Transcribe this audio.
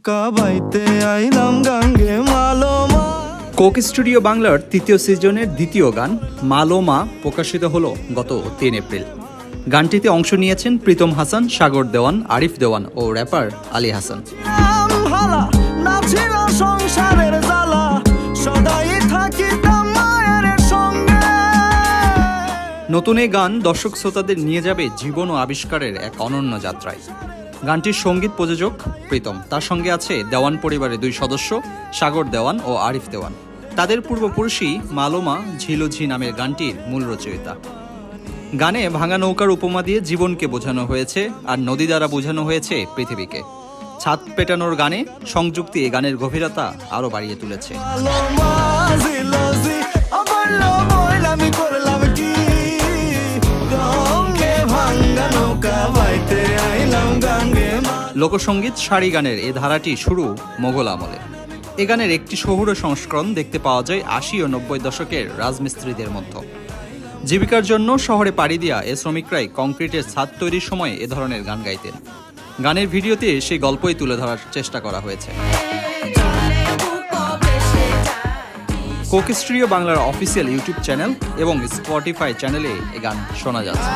নৌকা বাইতে আইলাম গাঙ্গে মালোমা। কোক স্টুডিও বাংলার তৃতীয় সিজনের দ্বিতীয় গান মালোমা প্রকাশিত হলো গত ৩ এপ্রিল। গানটিতে অংশ নিয়েছেন প্রীতম হাসান, সাগর দেওয়ান, আরিফ দেওয়ান ও র্যাপার আলী হাসান। সংসারের জ্বালা সদাই থাকিতাম মায়ের সঙ্গে। নতুন এই গান দর্শক শ্রোতাদের নিয়ে যাবে জীবন ও আবিষ্কারের এক অনন্য যাত্রায়। গানটির সঙ্গীত প্রযোজক প্রীতম, তার সঙ্গে আছে দেওয়ান পরিবারের 2 সদস্য সাগর দেওয়ান ও আরিফ দেওয়ান। তাদের পূর্বপুরুষই মালোমা ঝিলুঝি নামের গানটির মূল রচয়িতা। গানে ভাঙা নৌকার উপমা দিয়ে জীবনকে বোঝানো হয়েছে, আর নদী দ্বারা বোঝানো হয়েছে পৃথিবীকে। ছাদ পেটানোর গানে সংযুক্তি এই গানের গভীরতা আরও বাড়িয়ে তুলেছে। লোকসঙ্গীত সারি গানের এ ধারাটি শুরু মোগল আমলে। এ গানের একটি শহুরে সংস্করণ দেখতে পাওয়া যায় ৮০ ও ৯০ দশকের রাজমিস্ত্রিদের মধ্যে। জীবিকার জন্য শহরে পাড়ি দিয়া এ শ্রমিকরাই কংক্রিটের ছাদ তৈরির সময় এ ধরনের গান গাইতেন। গানের ভিডিওতে সেই গল্পই তুলে ধরার চেষ্টা করা হয়েছে। কোক স্টুডিও বাংলার অফিসিয়াল ইউটিউব চ্যানেল এবং স্পটিফাই চ্যানেলে এ গান শোনা যাচ্ছে।